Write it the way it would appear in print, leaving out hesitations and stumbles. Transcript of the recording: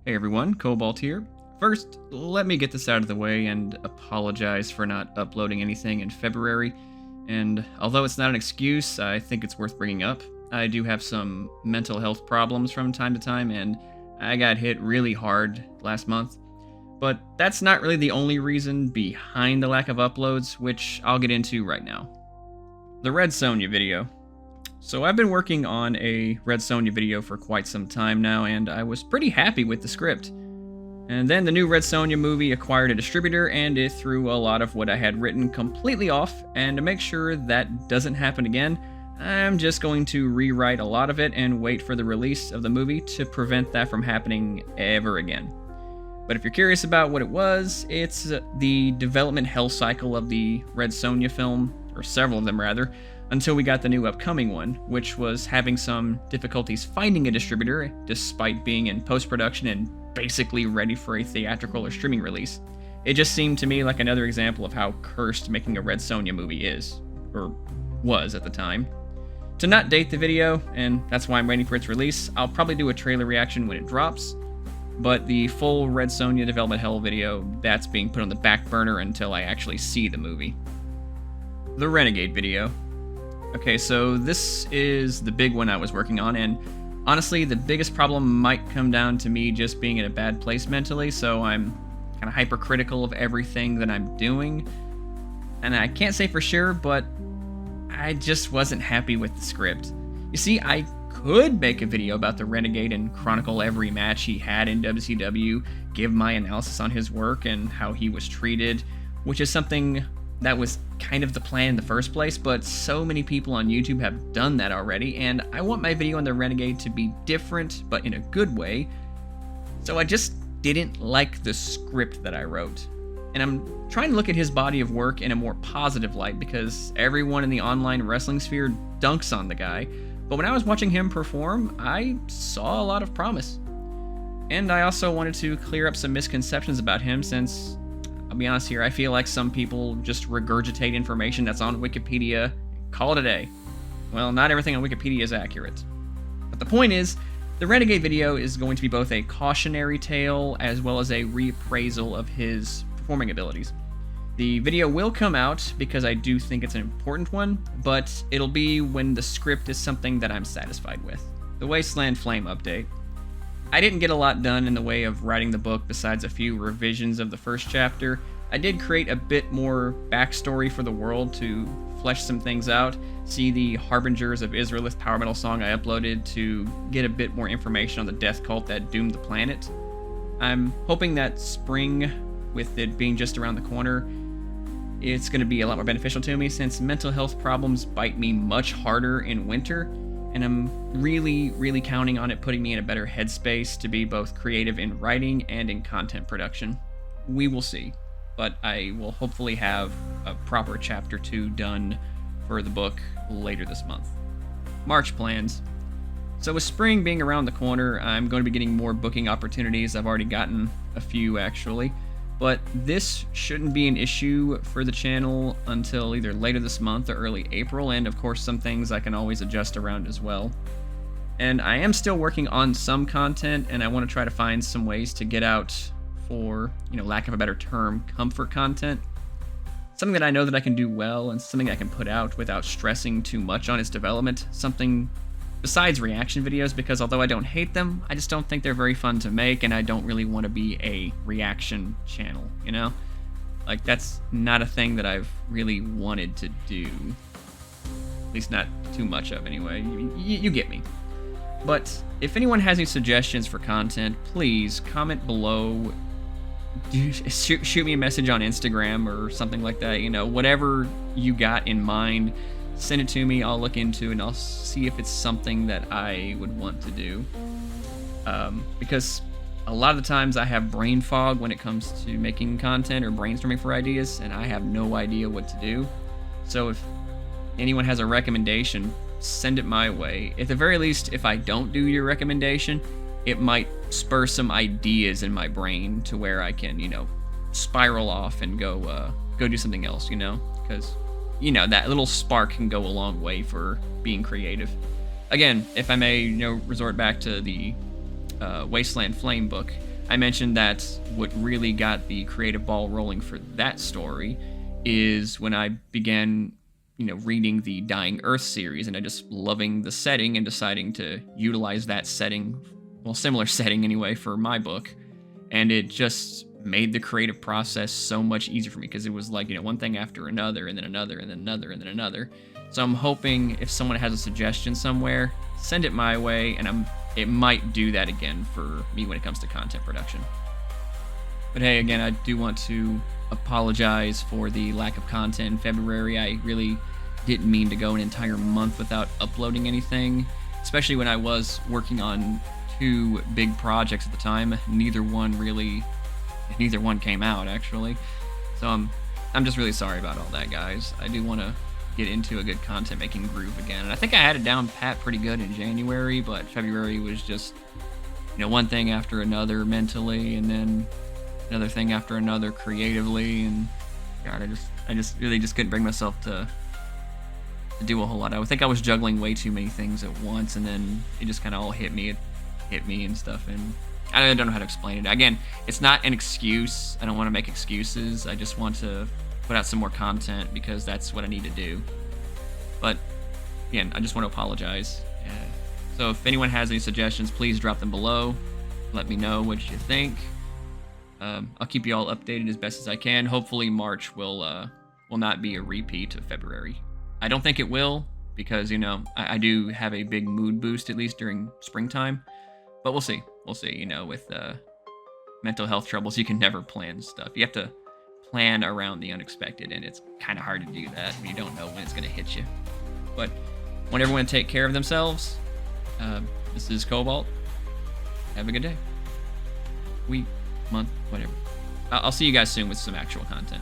Hey everyone, Cobalt here. First, let me get this out of the way and apologize for not uploading anything in February. And although it's not an excuse, I think it's worth bringing up. I do have some mental health problems from time to time, and I got hit really hard last month. But that's not really the only reason behind the lack of uploads, which I'll get into right now. The Red Sonja video. So I've been working on a Red Sonja video for quite some time now, and I was pretty happy with the script. And then the new Red Sonja movie acquired a distributor, and it threw a lot of what I had written completely off, and to make sure that doesn't happen again, I'm just going to rewrite a lot of it and wait for the release of the movie to prevent that from happening ever again. But if you're curious about what it was, it's the development hell cycle of the Red Sonja film, or several of them rather, until we got the new upcoming one, which was having some difficulties finding a distributor despite being in post-production and basically ready for a theatrical or streaming release. It just seemed to me like another example of how cursed making a Red Sonja movie is, or was at the time. To not date the video, and that's why I'm waiting for its release, I'll probably do a trailer reaction when it drops, but the full Red Sonja development hell video, that's being put on the back burner until I actually see the movie. The Renegade video. Okay, so this is the big one I was working on, and honestly, the biggest problem might come down to me just being in a bad place mentally, so I'm kind of hypercritical of everything that I'm doing. And I can't say for sure, but I just wasn't happy with the script. You see, I could make a video about the Renegade and chronicle every match he had in WCW, give my analysis on his work and how he was treated, which is something that was kind of the plan in the first place, but so many people on YouTube have done that already, and I want my video on the Renegade to be different, but in a good way. So I just didn't like the script that I wrote. And I'm trying to look at his body of work in a more positive light because everyone in the online wrestling sphere dunks on the guy. But when I was watching him perform, I saw a lot of promise. And I also wanted to clear up some misconceptions about him since, I'll be honest here, I feel like some people just regurgitate information that's on Wikipedia, call it a day. Well, not everything on Wikipedia is accurate. But the point is, the Renegade video is going to be both a cautionary tale as well as a reappraisal of his performing abilities. The video will come out because I do think it's an important one, but it'll be when the script is something that I'm satisfied with. The Wasteland Flame update. I didn't get a lot done in the way of writing the book besides a few revisions of the first chapter. I did create a bit more backstory for the world to flesh some things out, see the Harbingers of Izralith power metal song I uploaded to get a bit more information on the death cult that doomed the planet. I'm hoping that spring, with it being just around the corner, it's going to be a lot more beneficial to me since mental health problems bite me much harder in winter. And I'm really counting on it putting me in a better headspace to be both creative in writing and in content production. We will see, but I will hopefully have a proper chapter 2 done for the book later this month. March plans. So with spring being around the corner, I'm going to be getting more booking opportunities. I've already gotten a few actually, but this shouldn't be an issue for the channel until either later this month or early April, and of course some things I can always adjust around as well. And I am still working on some content, and I want to try to find some ways to get out, for, lack of a better term, comfort content. Something that I know that I can do well, and something I can put out without stressing too much on its development. Something besides reaction videos, because although I don't hate them, I just don't think they're very fun to make, and I don't really want to be a reaction channel, Like, that's not a thing that I've really wanted to do. At least not too much of, anyway. You get me. But if anyone has any suggestions for content, please comment below. Shoot me a message on Instagram or something like that, whatever you got in mind. Send it to me, I'll look into it, and I'll see if it's something that I would want to do. Because a lot of the times I have brain fog when it comes to making content or brainstorming for ideas, and I have no idea what to do. So if anyone has a recommendation, send it my way. At the very least, if I don't do your recommendation, it might spur some ideas in my brain to where I can, spiral off and go do something else, because that little spark can go a long way for being creative. Again, if I may, resort back to the Wasteland Flame book, I mentioned that what really got the creative ball rolling for that story is when I began, reading the Dying Earth series, and I just loving the setting and deciding to utilize that setting, well, similar setting anyway, for my book. And it just made the creative process so much easier for me because it was like, one thing after another, and then another, and then another, and then another. So I'm hoping if someone has a suggestion somewhere, send it my way, and it might do that again for me when it comes to content production. But hey, again, I do want to apologize for the lack of content in February. I really didn't mean to go an entire month without uploading anything, especially when I was working on 2 big projects at the time. Neither one came out, actually. So I'm just really sorry about all that, guys. I do want to get into a good content making groove again. And I think I had it down pat pretty good in January, but February was just, one thing after another mentally, and then another thing after another creatively. And God, I just really couldn't bring myself to do a whole lot. I think I was juggling way too many things at once, and then it just kind of all hit me and stuff. And I don't know how to explain it. Again, it's not an excuse. I don't want to make excuses. I just want to put out some more content because that's what I need to do. But again, I just want to apologize. So if anyone has any suggestions, please drop them below. Let me know what you think. I'll keep you all updated as best as I can. Hopefully March will not be a repeat of February. I don't think it will because, I do have a big mood boost, at least during springtime. But we'll see. We'll see. With mental health troubles, you can never plan stuff. You have to plan around the unexpected, and it's kind of hard to do that when you don't know when it's going to hit you. But I want everyone to take care of themselves. This is Cobalt. Have a good day. Week, month, whatever. I'll see you guys soon with some actual content.